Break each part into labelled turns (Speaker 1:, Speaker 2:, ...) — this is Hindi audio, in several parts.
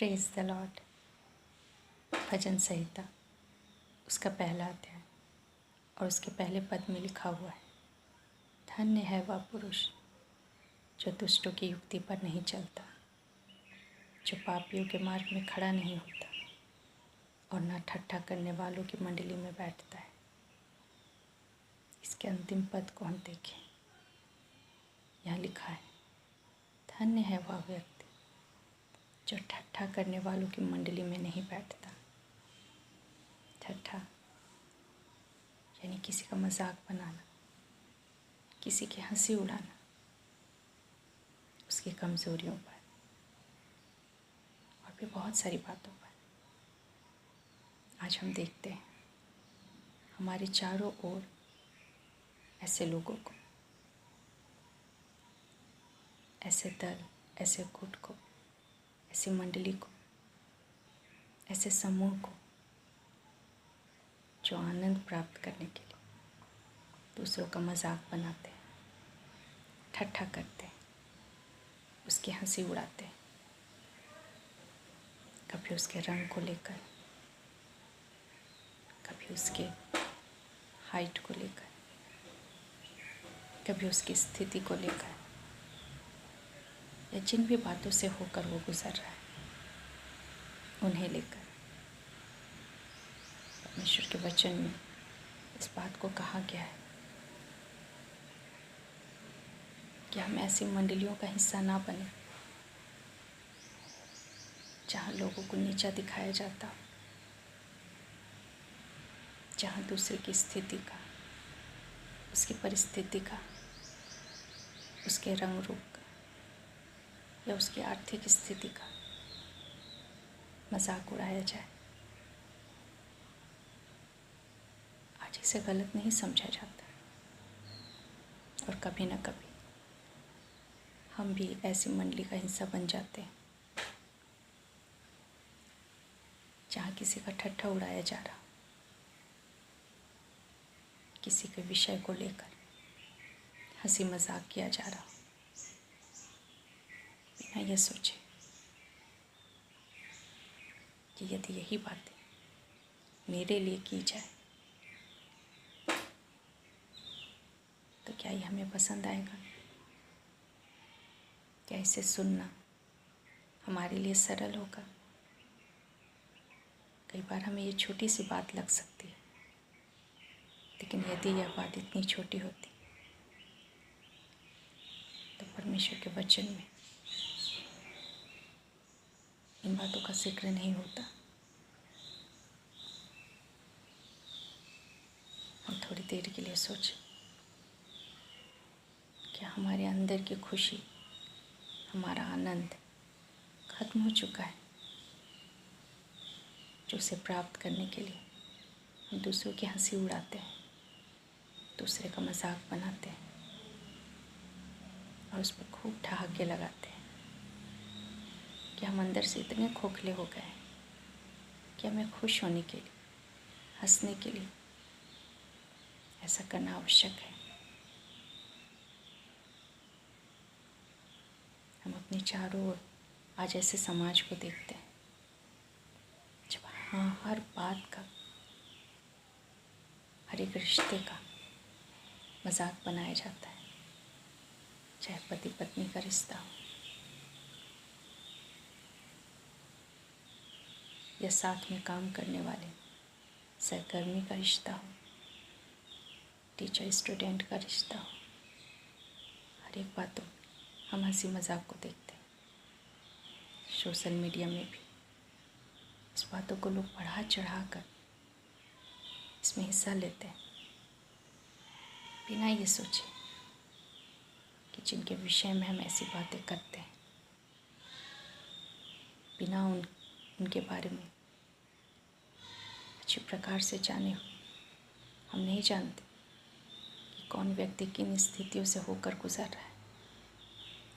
Speaker 1: Praise the lord. भजन संहिता उसका पहला अध्याय और उसके पहले पद में लिखा हुआ है, धन्य है वह पुरुष जो दुष्टों की युक्ति पर नहीं चलता, जो पापियों के मार्ग में खड़ा नहीं होता और न ठट्ठा करने वालों की मंडली में बैठता है। इसके अंतिम पद को हम देखें। यहाँ लिखा है, धन्य है वह व्यक्ति जो ठट्ठा करने वालों की मंडली में नहीं बैठता। ठट्ठा यानी किसी का मजाक बनाना, किसी की हंसी उड़ाना, उसकी कमज़ोरियों पर और भी बहुत सारी बातों पर। आज हम देखते हैं हमारे चारों ओर ऐसे लोगों को, ऐसे दल, ऐसे गुट को, ऐसी मंडली को, ऐसे समूह को जो आनंद प्राप्त करने के लिए दूसरों का मजाक बनाते हैं, ठट्ठा करते हैं, उसकी हंसी उड़ाते हैं। कभी उसके रंग को लेकर, कभी उसके हाइट को लेकर, कभी उसकी स्थिति को लेकर, या जिन भी बातों से होकर वो गुजर रहा है उन्हें लेकर। परमेश्वर के वचन में इस बात को कहा गया है कि हम ऐसी मंडलियों का हिस्सा ना बने जहाँ लोगों को नीचा दिखाया जाता हो, जहाँ दूसरे की स्थिति का, उसकी परिस्थिति का, उसके रंग रूप का या उसकी आर्थिक स्थिति का मजाक उड़ाया जाए। आज इसे गलत नहीं समझा जाता और कभी न कभी हम भी ऐसी मंडली का हिस्सा बन जाते हैं जहाँ किसी का ठट्ठा उड़ाया जा रहा, किसी के विषय को लेकर हंसी मजाक किया जा रहा, बिना यह सोचे कि यदि यही बातें मेरे लिए की जाए तो क्या ये हमें पसंद आएगा? क्या इसे सुनना हमारे लिए सरल होगा? कई बार हमें ये छोटी सी बात लग सकती है, लेकिन यदि यह बात इतनी छोटी होती तो परमेश्वर के वचन में इन बातों का जिक्र नहीं होता। हम थोड़ी देर के लिए सोचें, क्या हमारे अंदर की खुशी, हमारा आनंद खत्म हो चुका है, जो उसे प्राप्त करने के लिए हम दूसरों की हंसी उड़ाते हैं, दूसरे का मजाक बनाते हैं और उस पर खूब ठहाके लगाते हैं कि हम अंदर से इतने खोखले हो गए हैं कि हमें खुश होने के लिए, हंसने के लिए ऐसा करना आवश्यक है। हम अपने चारों ओर आज ऐसे समाज को देखते हैं जब हर बात का, हर एक रिश्ते का मजाक बनाया जाता है, चाहे पति पत्नी का रिश्ता हो या साथ में काम करने वाले सहकर्मी का रिश्ता हो, टीचर स्टूडेंट का रिश्ता हो। हर एक बातों हम हंसी मजाक को देखते हैं। सोशल मीडिया में भी इस बातों को लोग बढ़ा चढ़ा कर इसमें हिस्सा लेते हैं, बिना ये सोचे कि जिनके विषय में हम ऐसी बातें करते हैं, बिना उनके बारे में अच्छी प्रकार से जाने हम नहीं जानते कि कौन व्यक्ति किन स्थितियों से होकर गुजर रहा है।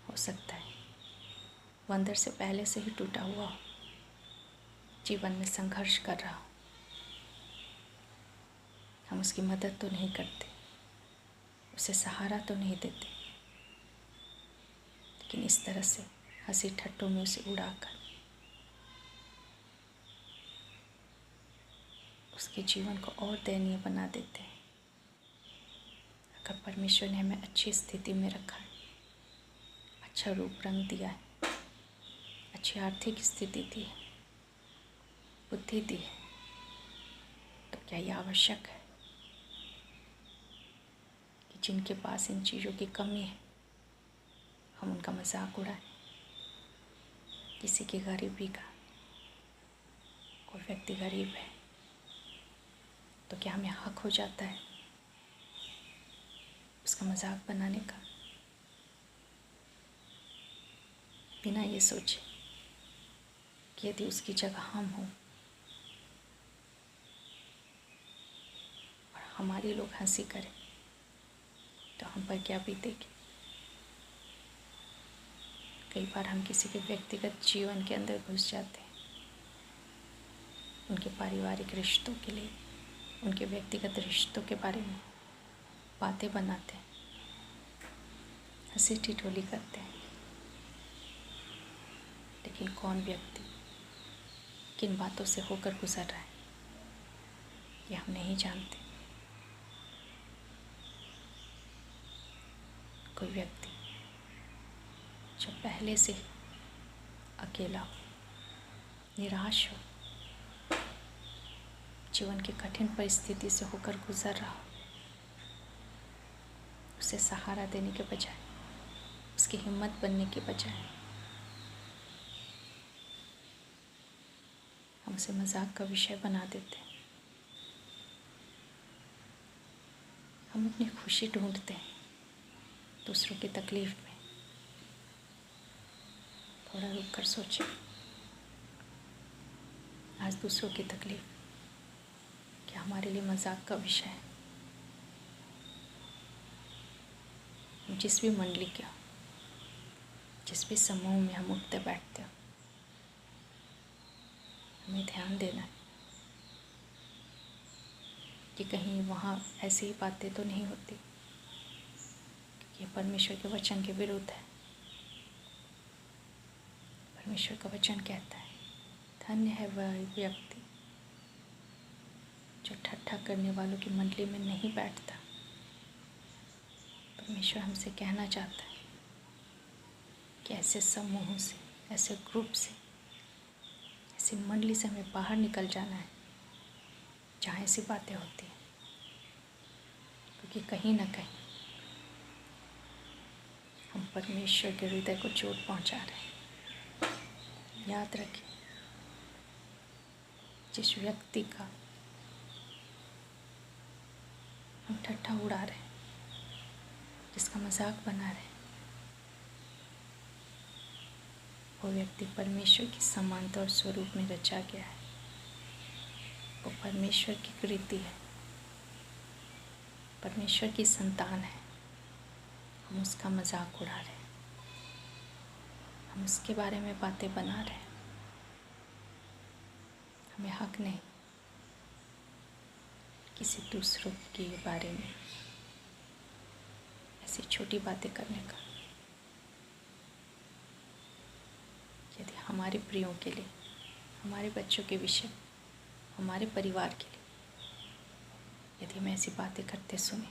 Speaker 1: हो सकता है वो अंदर से पहले से ही टूटा हुआ हो, जीवन में संघर्ष कर रहा हो। हम उसकी मदद तो नहीं करते, उसे सहारा तो नहीं देते, लेकिन इस तरह से हंसी ठट्टों में उसे उड़ाकर उसके जीवन को और दयनीय बना देते हैं। अगर परमेश्वर ने हमें अच्छी स्थिति में रखा है, अच्छा रूप रंग दिया है, अच्छी आर्थिक स्थिति दी है, बुद्धि दी है, तो क्या यह आवश्यक है कि जिनके पास इन चीज़ों की कमी है हम उनका मजाक उड़ाएं? किसी की गरीबी का, कोई व्यक्ति गरीब है तो क्या हमें हक हो जाता है उसका मजाक बनाने का, बिना ये सोचे कि यदि उसकी जगह हम हों और हमारे लोग हंसी करें तो हम पर क्या बीतेगी। कई बार हम किसी के व्यक्तिगत जीवन के अंदर घुस जाते हैं, उनके पारिवारिक रिश्तों के लिए, उनके व्यक्तिगत रिश्तों के बारे में बातें बनाते हैं, हंसी ठिठोली करते हैं, लेकिन कौन व्यक्ति किन बातों से होकर गुजर रहा है ये हम नहीं जानते। कोई व्यक्ति जो पहले से अकेला हो, निराश हो, जीवन की कठिन परिस्थिति से होकर गुजर रहा हो, उसे सहारा देने के बजाय, उसकी हिम्मत बनने के बजाय हम उसे मजाक का विषय बना देते हैं। हम अपनी खुशी ढूंढते हैं दूसरों की तकलीफ में। थोड़ा रुक कर सोचें, आज दूसरों की तकलीफ क्या हमारे लिए मजाक का विषय है? हम जिस भी मंडली के हो, जिस भी समूह में हम उठते बैठते हो, हमें ध्यान देना है कि कहीं वहाँ ऐसी ही बातें तो नहीं होती कि परमेश्वर के वचन के विरुद्ध है। परमेश्वर का वचन कहता है, धन्य है वह व्यक्ति जो ठट्ठा करने वालों की मंडली में नहीं बैठता। परमेश्वर हमसे कहना चाहता है कि ऐसे समूहों से, ऐसे ग्रुप से, ऐसी मंडली से हमें बाहर निकल जाना है जहाँ ऐसी बातें होती हैं, क्योंकि कहीं ना कहीं हम परमेश्वर के हृदय को चोट पहुँचा रहे हैं। याद रखें, जिस व्यक्ति का हम ठट्ठा उड़ा रहे हैं, जिसका मजाक बना रहे हैं, वो व्यक्ति परमेश्वर की समानता और स्वरूप में रचा गया है। वो परमेश्वर की कृति है, परमेश्वर की संतान है। हम उसका मजाक उड़ा रहे हैं, हम उसके बारे में बातें बना रहे हैं। हमें हक नहीं किसी दूसरों के बारे में ऐसी छोटी बातें करने का। यदि हमारे प्रियों के लिए, हमारे बच्चों के विषय, हमारे परिवार के लिए यदि हम ऐसी बातें करते सुने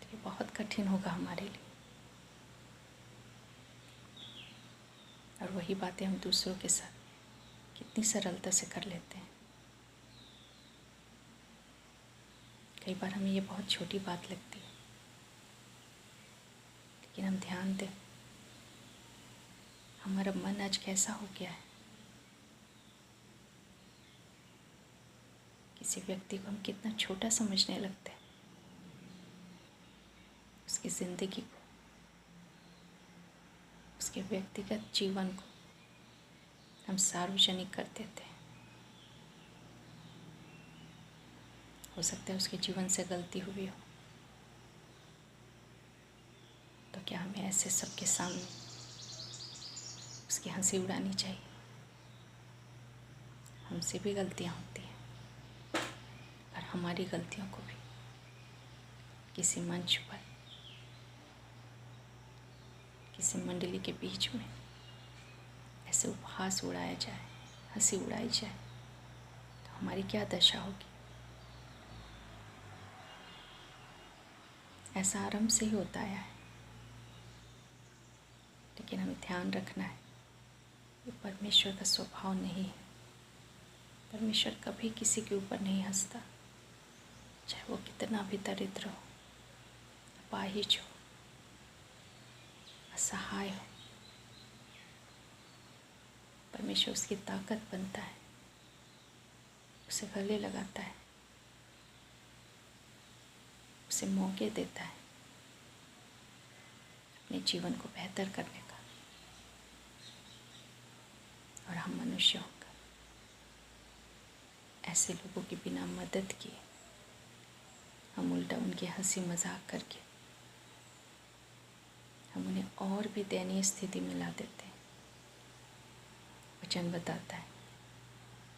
Speaker 1: तो ये बहुत कठिन होगा हमारे लिए। और वही बातें हम दूसरों के साथ कितनी सरलता से कर लेते हैं। कई बार हमें ये बहुत छोटी बात लगती है, लेकिन हम ध्यान दें हमारा मन आज कैसा हो गया है। किसी व्यक्ति को हम कितना छोटा समझने लगते हैं, उसकी ज़िंदगी को, उसके व्यक्तिगत जीवन को हम सार्वजनिक कर देते हैं। हो सकता है उसके जीवन से गलती हुई हो, तो क्या हमें ऐसे सबके सामने उसकी हंसी उड़ानी चाहिए? हमसे भी गलतियाँ होती हैं, और हमारी गलतियों को भी किसी मंच पर, किसी मंडली के बीच में ऐसे उपहास उड़ाया जाए, हंसी उड़ाई जाए, हमारी क्या दशा होगी। ऐसा आरंभ से ही होता आया है, लेकिन हमें ध्यान रखना है कि परमेश्वर का स्वभाव नहीं है। परमेश्वर कभी किसी के ऊपर नहीं हंसता, चाहे वो कितना भी दरिद्र हो, अपाहिज हो, असहाय हो। परमेश्वर उसकी ताकत बनता है, उसे गले लगाता है, उसे मौके देता है अपने जीवन को बेहतर करने का। और हम मनुष्य होकर ऐसे लोगों की बिना मदद किए हम उल्टा उनकी हंसी मजाक करके हम उन्हें और भी दयनीय स्थिति में ला देते हैं। वचन बताता है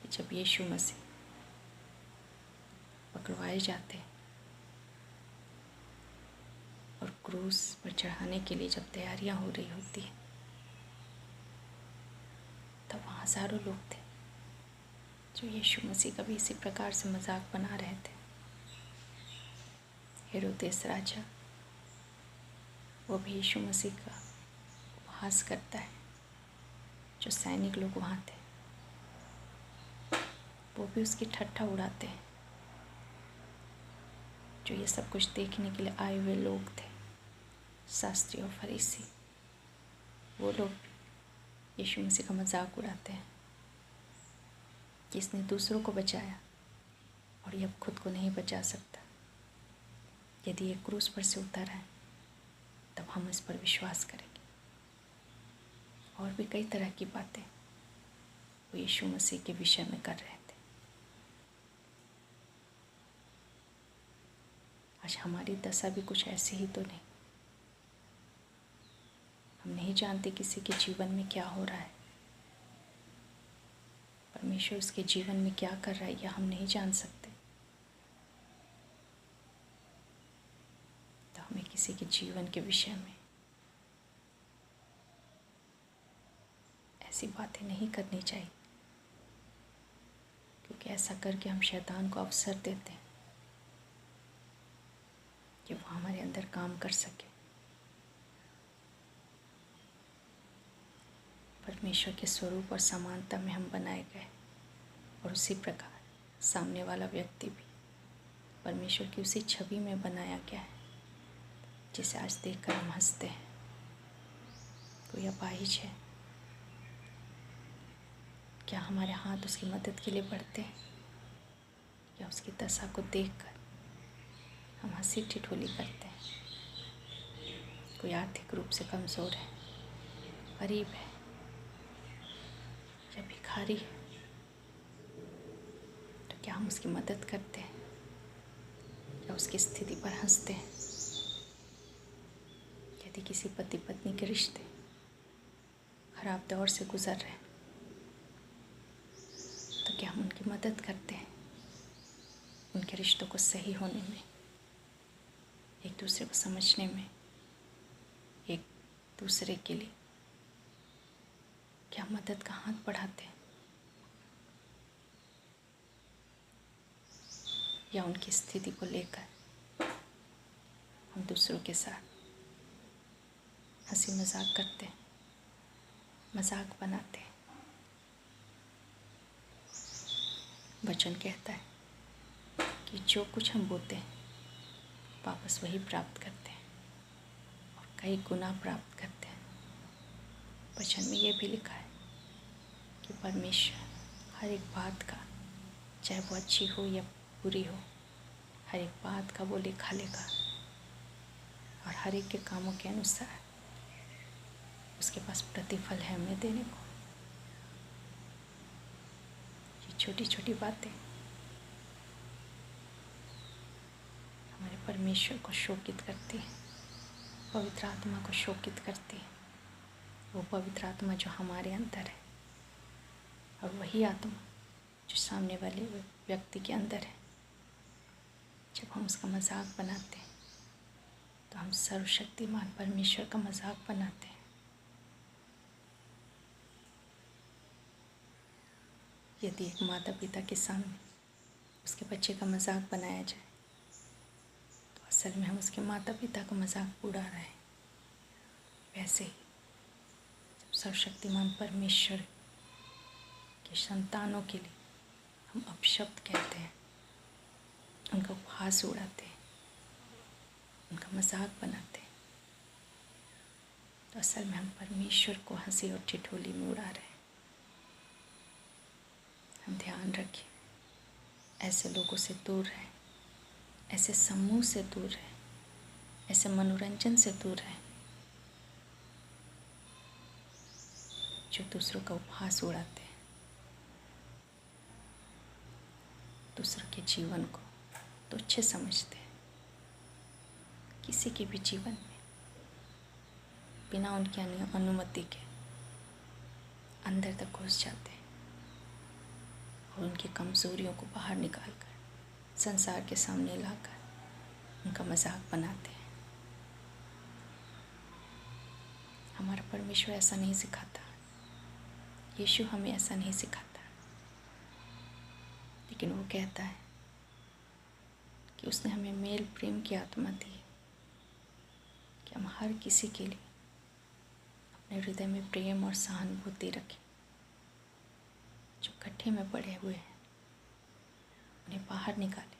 Speaker 1: कि जब यीशु मसीह पकड़वाए जाते हैं और क्रूस पर चढ़ाने के लिए जब तैयारियां हो रही होती हैं, तब वहाँ हज़ारों लोग थे जो यीशु मसीह का भी इसी प्रकार से मजाक बना रहे थे। हेरोदेस राजा, वो भी यीशु मसीह का उपहास करता है। जो सैनिक लोग वहाँ थे वो भी उसकी ठट्ठा उड़ाते हैं। जो ये सब कुछ देखने के लिए आए हुए लोग थे, शास्त्री और फरीसी, वो लोग भी यीशु मसीह का मजाक उड़ाते हैं कि इसने दूसरों को बचाया और ये अब खुद को नहीं बचा सकता। यदि ये क्रूस पर से उतर है तब हम इस पर विश्वास करेंगे। और भी कई तरह की बातें वो यीशु मसीह के विषय में कर रहे थे। आज हमारी दशा भी कुछ ऐसी ही तो नहीं। हम नहीं जानते किसी के जीवन में क्या हो रहा है, परमेश्वर उसके जीवन में क्या कर रहा है, यह हम नहीं जान सकते। तो हमें किसी के जीवन के विषय में ऐसी बातें नहीं करनी चाहिए, क्योंकि ऐसा करके हम शैतान को अवसर देते हैं कि वो हमारे अंदर काम कर सके। परमेश्वर के स्वरूप और समानता में हम बनाए गए, और उसी प्रकार सामने वाला व्यक्ति भी परमेश्वर की उसी छवि में बनाया गया है, जिसे आज देखकर हम हंसते हैं। कोई अपाहिज है, क्या हमारे हाथ उसकी मदद के लिए बढ़ते हैं, या उसकी दशा को देखकर हम हंसी ठिठोली करते हैं। कोई आर्थिक रूप से कमज़ोर है, गरीब है या भिखारी है, तो क्या हम उसकी मदद करते हैं या उसकी स्थिति पर हंसते हैं। यदि किसी पति पत्नी के रिश्ते खराब दौर से गुजर रहे हैं, तो क्या हम उनकी मदद करते हैं उनके रिश्तों को सही होने में, एक दूसरे को समझने में, एक दूसरे के लिए क्या मदद का हाथ बढ़ाते हैं, या उनकी स्थिति को लेकर हम दूसरों के साथ हंसी मजाक करते हैं, मजाक बनाते हैं। वचन कहता है कि जो कुछ हम बोते हैं वापस वही प्राप्त करते हैं, और कई गुना प्राप्त करते हैं। वचन में ये भी लिखा है कि परमेश्वर हर एक बात का, चाहे वो अच्छी हो या बुरी हो, हर एक बात का वो लेखा लेगा, और हर एक के कामों के अनुसार उसके पास प्रतिफल है हमें देने को। ये छोटी छोटी बातें हमारे परमेश्वर को शोकित करती है, पवित्र आत्मा को शोकित करती है। वो पवित्र आत्मा जो हमारे अंदर है, और वही आत्मा जो सामने वाले व्यक्ति के अंदर है। जब हम उसका मजाक बनाते हैं तो हम सर्वशक्तिमान परमेश्वर का मजाक बनाते हैं। यदि एक माता पिता के सामने उसके बच्चे का मजाक बनाया जाए, तो असल में हम उसके माता पिता का मजाक उड़ा रहे हैं। वैसे ही जब सर्वशक्तिमान परमेश्वर के संतानों के लिए हम अपशब्द कहते हैं, उनका उपहास उड़ाते हैं, उनका मजाक बनाते हैं, तो असल में हम परमेश्वर को हंसी और ठिठोली में उड़ा रहे हैं। हम ध्यान रखें, ऐसे लोगों से दूर रहें, ऐसे समूह से दूर रहें, ऐसे मनोरंजन से दूर रहें जो दूसरों का उपहास उड़ाते हैं, दूसरों के जीवन को तुच्छ समझते हैं, किसी के भी जीवन में बिना उनकी अनुमति के अंदर तक घुस जाते हैं और उनकी कमज़ोरियों को बाहर निकालकर संसार के सामने लाकर उनका मजाक बनाते हैं। हमारा परमेश्वर ऐसा नहीं सिखाता, यीशु हमें ऐसा नहीं सिखाता, लेकिन वो कहता है कि उसने हमें मेल प्रेम की आत्मा दी है कि हम हर किसी के लिए अपने हृदय में प्रेम और सहानुभूति रखें। जो गड्ढे में पड़े हुए हैं उन्हें बाहर निकालें,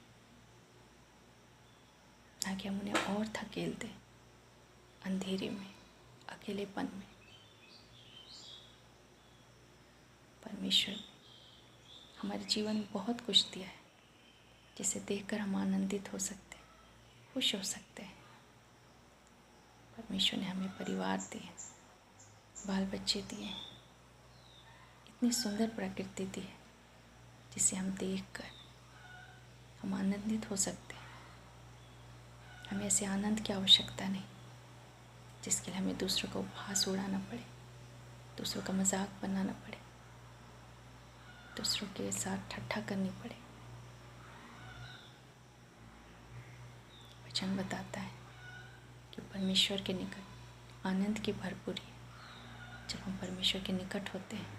Speaker 1: ताकि हम उन्हें और धकेल दें अंधेरे में, अकेलेपन में। परमेश्वर ने हमारे जीवन में बहुत कुछ दिया है जिसे देखकर हम आनंदित हो सकते हैं, खुश हो सकते हैं। परमेश्वर ने हमें परिवार दिए, बाल बच्चे दिए हैं, इतनी सुंदर प्रकृति दी है जिसे हम देखकर हम आनंदित हो सकते हैं। हमें ऐसे आनंद की आवश्यकता नहीं जिसके लिए हमें दूसरों का उपहास उड़ाना पड़े, दूसरों का मजाक बनाना पड़े, दूसरों के साथ ठट्ठा करनी पड़े। वचन बताता है कि परमेश्वर के निकट आनंद की भरपूरी है। जब हम परमेश्वर के निकट होते हैं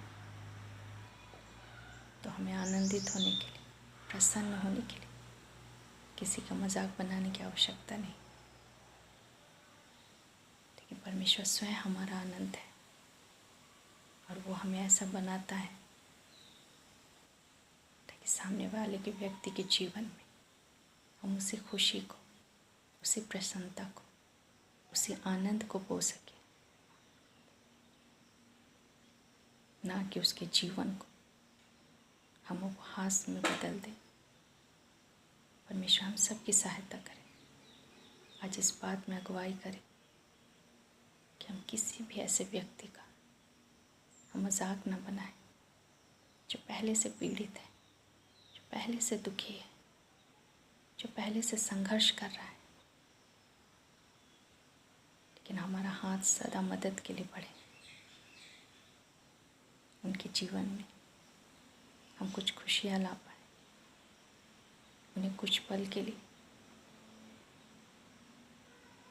Speaker 1: तो हमें आनंदित होने के लिए, प्रसन्न होने के लिए किसी का मजाक बनाने की आवश्यकता नहीं, लेकिन परमेश्वर स्वयं हमारा आनंद है और वो हमें ऐसा बनाता है ताकि सामने वाले के व्यक्ति के जीवन में हम उसी खुशी को, उसी प्रसन्नता को, उसी आनंद को पो सके, ना कि उसके जीवन को हम उपहास में बदल दें। परमेश्वर हम सबकी सहायता करें, आज इस बात में अगुवाई करें कि हम किसी भी ऐसे व्यक्ति का हम मजाक न बनाएं जो पहले से पीड़ित है, जो पहले से दुखी है, जो पहले से संघर्ष कर रहा है, लेकिन हमारा हाथ सदा मदद के लिए बढ़े। उनके जीवन में हम कुछ खुशियाँ ला पाए, उन्हें कुछ पल के लिए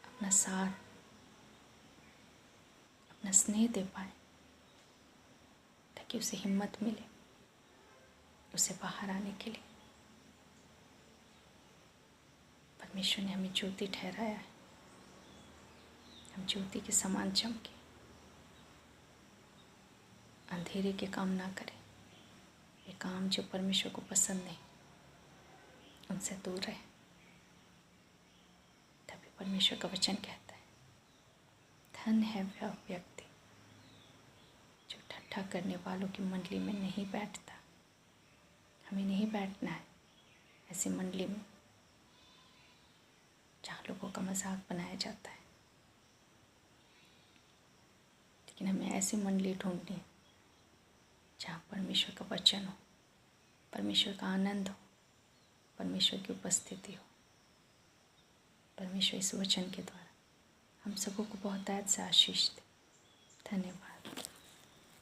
Speaker 1: अपना साथ, अपना स्नेह दे पाए, ताकि उसे हिम्मत मिले उसे बाहर आने के लिए। परमेश्वर ने हमें ज्योति ठहराया है, हम ज्योति के समान चमके, अंधेरे के काम ना करें, ये काम जो परमेश्वर को पसंद नहीं, उनसे दूर रहे। तभी परमेश्वर का वचन कहता है, धन है वह व्यक्ति जो ठट्ठा करने वालों की मंडली में नहीं बैठता। हमें नहीं बैठना है ऐसी मंडली में जहाँ लोगों का मजाक बनाया जाता है, लेकिन हमें ऐसी मंडली ढूंढनी है जहाँ परमेश्वर का वचन हो, परमेश्वर का आनंद हो, परमेश्वर की उपस्थिति हो। परमेश्वर इस वचन के द्वारा हम सबों को बहुत से आशीष दे। धन्यवाद।